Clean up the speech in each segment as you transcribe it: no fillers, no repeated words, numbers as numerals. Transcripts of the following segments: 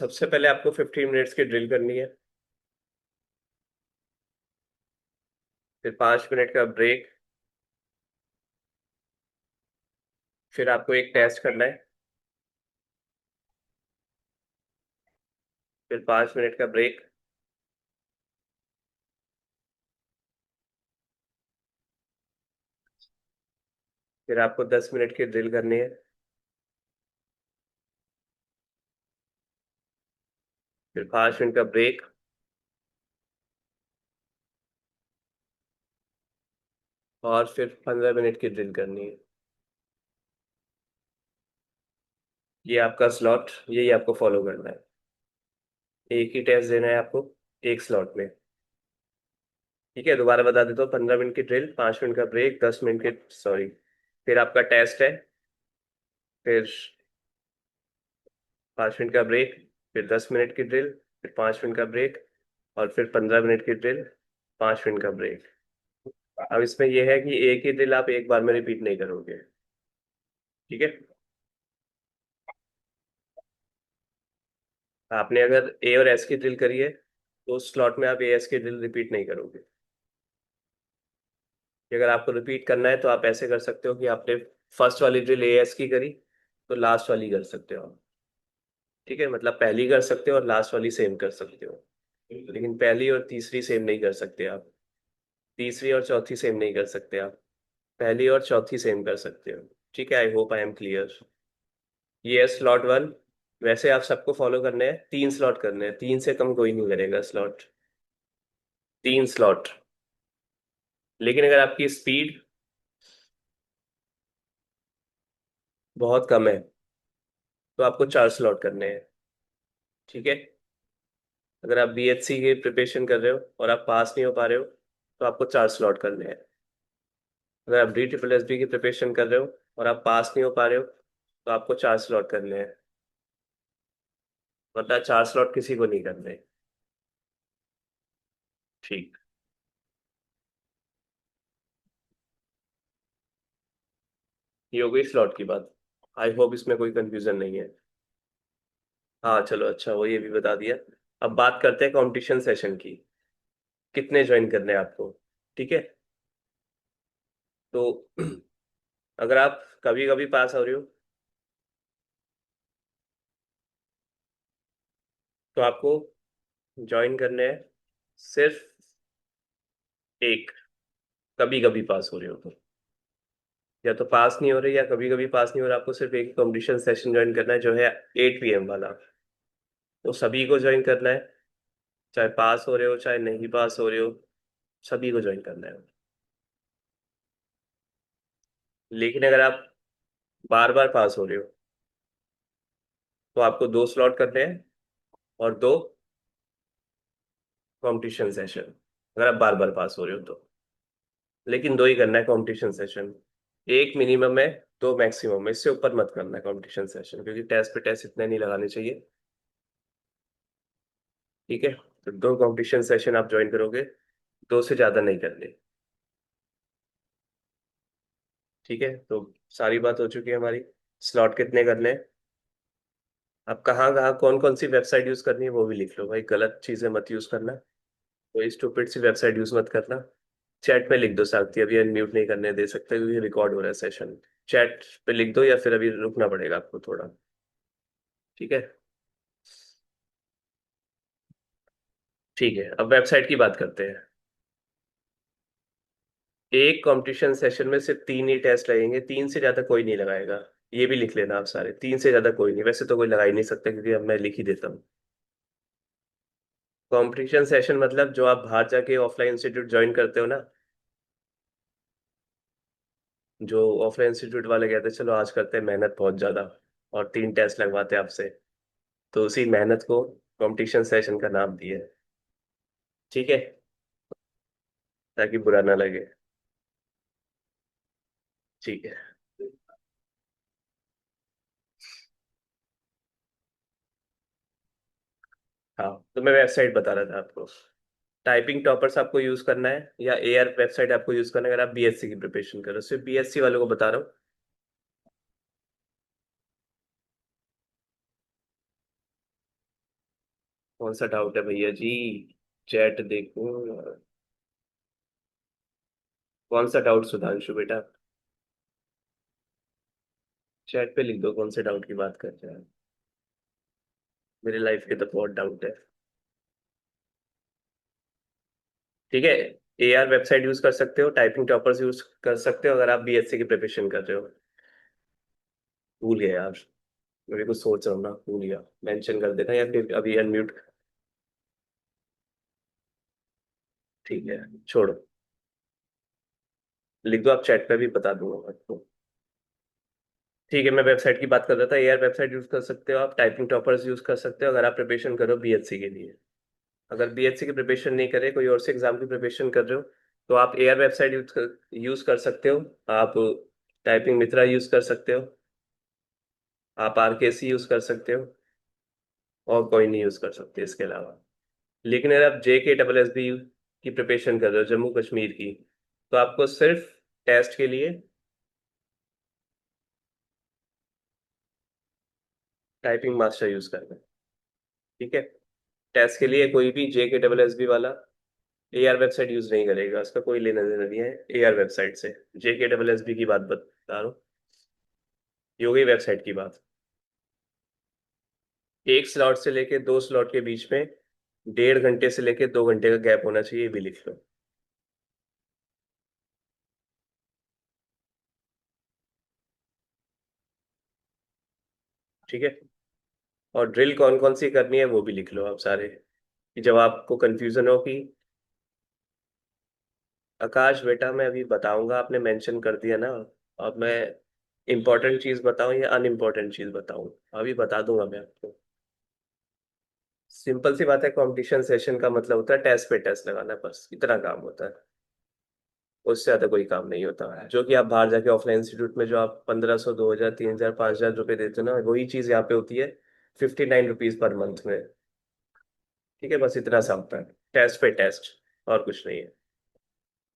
सबसे पहले आपको 15 मिनट्स की ड्रिल करनी है। फिर 5 मिनट का ब्रेक। फिर आपको एक टेस्ट करना है। फिर 5 मिनट का ब्रेक। फिर आपको 10 मिनट की ड्रिल करनी है। फिर 5 मिनट का ब्रेक। और फिर 15 मिनट की ड्रिल करनी है। ये आपका स्लॉट, यही आपको फॉलो करना है। एक ही टेस्ट देना है आपको, एक स्लॉट में। ठीक है, दोबारा बता देता हूँ। 15 मिनट की ड्रिल, 5 मिनट का ब्रेक, 10 मिनट के, सॉरी, फिर आपका टेस्ट है। फिर 5 मिनट का ब्रेक। फिर 10 मिनट की ड्रिल। फिर 5 मिनट का ब्रेक। और फिर 15 मिनट की ड्रिल, 5 मिनट का ब्रेक। अब इसमें यह है कि एक ही ड्रिल आप एक बार में रिपीट नहीं करोगे। ठीक है। आपने अगर ए और एस की ड्रिल करी है तो उस स्लॉट में आप ए एस की ड्रिल रिपीट नहीं करोगे। कि अगर आपको रिपीट करना है तो आप ऐसे कर सकते हो कि आपने फर्स्ट वाली ड्रिल ए एस की करी तो लास्ट वाली कर सकते हो आप। ठीक है, मतलब पहली कर सकते हो और लास्ट वाली सेम कर सकते हो। लेकिन पहली और तीसरी सेम नहीं कर सकते आप। तीसरी और चौथी सेम नहीं कर सकते आप। पहली और चौथी सेम कर सकते हो। ठीक है, I hope I am clear. ये है स्लॉट वन। वैसे आप सबको फॉलो करने हैं, 3 स्लॉट करने हैं, 3 से कम कोई नहीं करेगा स्लॉट। 3 स्लॉट। लेकिन अगर आपकी स्पीड बहुत कम है तो आपको 4 स्लॉट करने हैं। ठीक है। अगर आप बीएचसी की प्रिपरेशन कर रहे हो और आप पास नहीं हो पा रहे हो तो आपको 4 स्लॉट करने हैं। अगर आप डी ट्रिपल एस बी की प्रिपरेशन कर रहे हो और आप पास नहीं हो पा रहे हो तो आपको 4 स्लॉट करने हैं। वरना 4 स्लॉट किसी को नहीं करने। ठीक। ये हो गई स्लॉट की बात। आई होप इसमें कोई कंफ्यूजन नहीं है। हाँ चलो, अच्छा वो ये भी बता दिया। अब बात करते हैं कंपटीशन सेशन की। कितने ज्वाइन करने हैं आपको। ठीक है। तो अगर आप कभी कभी पास हो रहे हो तो आपको ज्वाइन करने हैं सिर्फ एक। कभी कभी पास हो रहे हो तो, या तो पास नहीं हो रहे या कभी कभी पास नहीं हो रहा, आपको सिर्फ एक कंपटीशन सेशन ज्वाइन करना है जो है 8 PM वाला। तो सभी को ज्वाइन करना है, चाहे पास हो रहे हो चाहे नहीं पास हो रहे हो, सभी को ज्वाइन करना है। लेकिन अगर आप बार बार पास हो रहे हो तो आपको 2 स्लॉट करने हैं और 2 कंपटीशन सेशन। अगर आप बार बार पास हो रहे हो तो, लेकिन 2 ही करना है कंपटीशन सेशन। एक मिनिमम है, 2 मैक्सिमम है, इससे ऊपर मत करना है कंपटीशन सेशन, क्योंकि टेस्ट पे टेस्ट इतने नहीं लगाने चाहिए। ठीक है। तो 2 कंपटीशन सेशन आप ज्वाइन करोगे, 2 से ज्यादा नहीं करने। ठीक है, तो सारी बात हो चुकी है हमारी। स्लॉट कितने करने हैं। अब कहाँ कहाँ कौन कौन सी वेबसाइट यूज करनी है वो भी लिख लो भाई, गलत चीजें मत यूज करना। कोई स्टूपिड सी वेबसाइट यूज मत करना। चैट में लिख दो साथी, अभी अनम्यूट नहीं करने दे सकते क्योंकि रिकॉर्ड हो रहा है सेशन। चैट पे लिख दो या फिर अभी रुकना पड़ेगा आपको थोड़ा। ठीक है। ठीक है, अब वेबसाइट की बात करते हैं। एक कंपटीशन सेशन में सिर्फ 3 ही टेस्ट लगेंगे, 3 से ज्यादा कोई नहीं लगाएगा। ये भी लिख लेना आप सारे, 3 से ज्यादा कोई नहीं, वैसे तो कोई लगा ही नहीं सकता क्योंकि अब मैं लिख ही देता हूँ। कंपटीशन सेशन मतलब जो आप बाहर जाके ऑफलाइन इंस्टीट्यूट ज्वाइन करते हो ना। जो ऑफलाइन इंस्टीट्यूट वाले कहते हैं चलो आज करते हैं मेहनत बहुत ज्यादा और 3 टेस्ट लगवाते हैं आपसे, तो उसी मेहनत को कंपटीशन सेशन का नाम दिया है। ठीक है, ताकि बुरा ना लगे। ठीक है। हाँ, तो मैं वेबसाइट बता रहा था आपको। टाइपिंग टॉपर्स आपको यूज करना है या एआर वेबसाइट आपको यूज करना है अगर आप बीएससी की प्रिपरेशन कर रहे हो, सिर्फ बीएससी वालों को बता रहा हूँ। कौन सा डाउट है भैया जी? चैट देखो। कौन सा डाउट सुधांशु बेटा? चैट पे लिख दो कौन से डाउट की बात कर रहे हैं। मेरी लाइफ के तो बहुत डाउट है। ठीक है। एआर वेबसाइट यूज कर सकते हो, टाइपिंग टॉपर्स यूज कर सकते हो अगर आप बीएससी की प्रिपरेशन कर रहे हो। भूल गया यार। मैं भी कुछ सोच रहा हूँ ना, भूल गया। मेंशन कर देना या फिर अभी अनम्यूट। ठीक है, छोड़ो। लिख दो, आप चैट पे भी बता दूंगा आपको। ठीक है, मैं वेबसाइट की बात कर रहा था। एआर वेबसाइट यूज कर सकते हो आप, टाइपिंग टॉपर्स यूज कर सकते हो अगर आप प्रिपरेशन करो बीएससी के लिए। अगर बीएससी की प्रिपरेशन नहीं करे, कोई और से एग्जाम की प्रिपरेशन कर रहे हो, तो आप एआर वेबसाइट यूज कर सकते हो। आप टाइपिंग मित्रा यूज कर सकते हो। आप आरकेसी यूज कर सकते हो। और कोई नहीं यूज कर सकते इसके अलावा। लेकिन अगर आप JK SSB की प्रिपरेशन कर रहे हो, जम्मू कश्मीर की, तो आपको सिर्फ टेस्ट के लिए टाइपिंग मास्टर यूज करना है। ठीक है। टेस्ट के लिए कोई भी JK SSB वाला एआर वेबसाइट यूज नहीं करेगा, उसका कोई लेना देना नहीं है एआर वेबसाइट से। JK SSB की बात बता रहा हूँ, ये हो गई वेबसाइट की बात। एक स्लॉट से लेके दो स्लॉट के बीच में 1.5 घंटे से लेके 2 घंटे का गैप होना चाहिए, ये भी लिख लो। ठीक है। और ड्रिल कौन कौन सी करनी है वो भी लिख लो आप सारे, कि जब आपको कंफ्यूजन हो कि। आकाश बेटा, मैं अभी बताऊंगा, आपने मेंशन कर दिया ना। अब मैं इंपॉर्टेंट चीज बताऊं या अनइम्पोर्टेंट चीज बताऊं? अभी बता दूंगा मैं आपको। सिंपल सी बात है, कंपटीशन सेशन का मतलब होता है टेस्ट पे टेस्ट लगाना, बस इतना काम होता है। उससे ज्यादा कोई काम नहीं होता है, जो कि आप बाहर जाके ऑफलाइन इंस्टीट्यूट में जो आप 1500 2000 3000 5000 रुपये देते हो ना, वही चीज यहाँ पे होती है 59 रुपीज पर मंथ में। ठीक है, बस इतना सा होता है। टेस्ट पे टेस्ट, और कुछ नहीं है।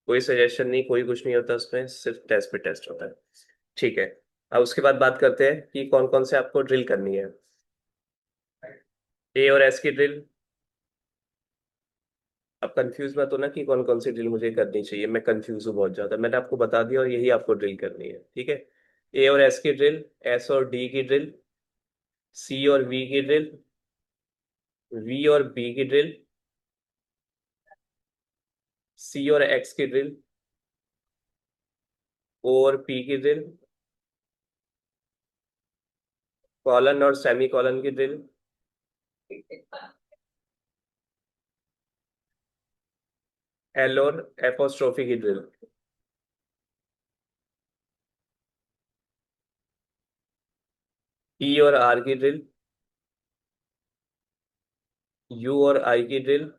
कोई सजेशन नहीं, कोई कुछ नहीं होता उसमें, सिर्फ टेस्ट पे टेस्ट होता है। ठीक है। अब उसके बाद बात करते हैं कि कौन कौन से आपको ड्रिल करनी है। A और S की ड्रिल। अब कंफ्यूज मत हो ना कि कौन कौन सी ड्रिल मुझे करनी चाहिए, मैं कंफ्यूज हूँ बहुत ज्यादा। मैंने आपको बता दिया और यही आपको ड्रिल करनी है। ठीक है। A और S की ड्रिल, S और D की ड्रिल, C और V की ड्रिल, V और B की ड्रिल, C और X की ड्रिल, O और P की ड्रिल, कॉलन और सेमी कॉलन की ड्रिल, L और एपोस्ट्रोफी की ड्रिल, E और R की ड्रिल, U और I की ड्रिल,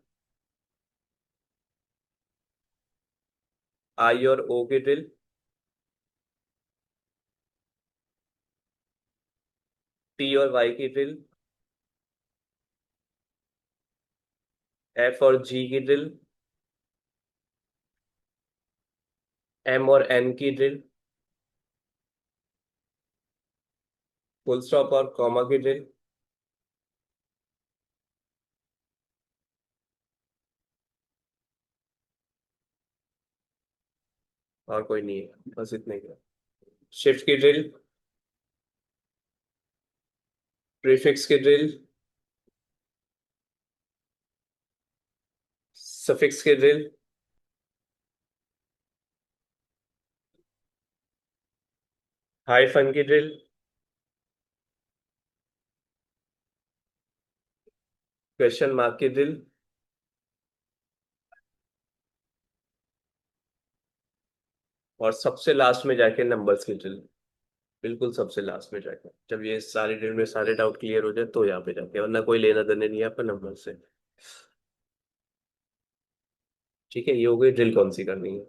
I और O की ड्रिल, T और Y की ड्रिल, F और G की ड्रिल, M और N की ड्रिल, फुल स्टॉप और कॉमा की ड्रिल। और कोई नहीं है, बस इतने ही है। शिफ्ट की ड्रिल, प्रीफिक्स की ड्रिल, सफिक्स की ड्रिल, हाइफन की ड्रिल, क्वेश्चन मार्क की ड्रिल, और सबसे लास्ट में जाके नंबर्स की ड्रिल। बिल्कुल सबसे लास्ट में जाके, जब ये सारी ड्रिल में सारे डाउट क्लियर हो जाए तो यहाँ पे जाके, वरना कोई लेना देना नहीं है आपका नंबर से। ठीक है, ये हो गई ड्रिल कौन सी करनी है।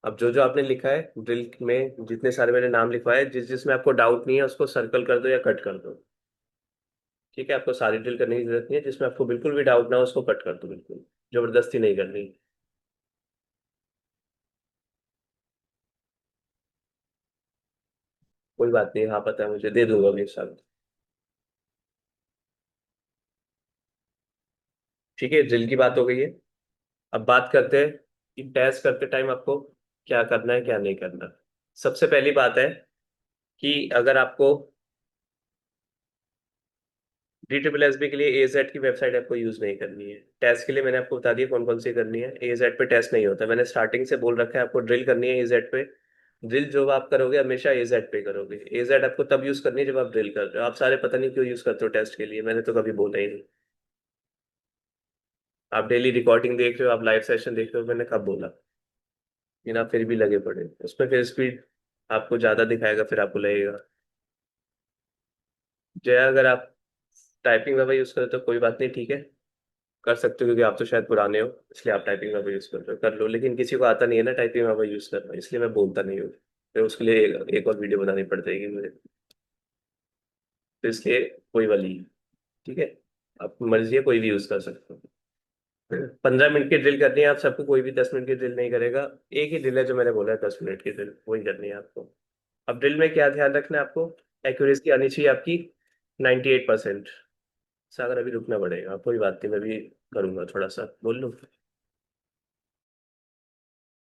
अब जो जो आपने लिखा है ड्रिल में, जितने सारे मैंने नाम लिखवाए, जिस जिसमें आपको डाउट नहीं है उसको सर्कल कर दो या कट कर दो। ठीक है, आपको सारी ड्रिल करने की जरूरत नहीं है, जिसमें आपको बिल्कुल भी डाउट ना हो उसको कट कर दो, बिल्कुल जबरदस्ती नहीं करनी। कोई बात नहीं, हाँ पता है मुझे, दे दूंगा अगले साल। ठीक है, ड्रिल की बात हो गई है। अब बात करते हैं कि टेस्ट करते टाइम आपको क्या करना है क्या नहीं करना। सबसे पहली बात है कि अगर आपको DSSB के लिए AZ की वेबसाइट आपको यूज नहीं करनी है। टेस्ट के लिए मैंने आपको बता दिया कौन कौन सी करनी है। AZ पे टेस्ट नहीं होता, मैंने स्टार्टिंग से बोल रखा है आपको ड्रिल करनी है AZ पे। ड्रिल जो आप करोगे हमेशा AZ पे करोगे। AZ आपको तब यूज करनी है जब आप ड्रिल कर रहे हो। आप सारे पता नहीं क्यों यूज करते हो टेस्ट के लिए, मैंने तो कभी बोला ही नहीं। आप डेली रिकॉर्डिंग देख रहे हो, आप लाइव सेशन देख रहे हो, मैंने कब बोला? लेकिन आप फिर भी लगे पड़े उसमें, फिर स्पीड आपको ज्यादा दिखाएगा, फिर आपको लगेगा। जय, अगर आप टाइपिंग वेबा यूज करते हो कोई बात नहीं, ठीक है, कर सकते हो, क्योंकि आप तो शायद पुराने हो इसलिए आप टाइपिंग वेबा यूज कर रहे हो, कर लो। लेकिन किसी को आता नहीं है ना टाइपिंग वेबा यूज करना, इसलिए मैं बोलता नहीं हूँ। फिर उसके लिए एक और वीडियो बनानी पड़ जाएगी मुझे। तो इसलिए कोई वाली, ठीक है, आपकी मर्जी है, कोई भी यूज कर सकते हो। 15 मिनट की ड्रिल करनी है आप सबको, कोई भी 10 मिनट की ड्रिल नहीं करेगा। एक ही ड्रिल है जो मैंने बोला है, 10 मिनट की ड्रिल, वही करनी है आपको। अब ड्रिल में क्या ध्यान रखना है आपको? एक्यूरेसी आनी चाहिए आपकी 98%। सागर अभी रुकना पड़ेगा, कोई बात नहीं, मैं भी करूंगा थोड़ा सा, बोल लूँ?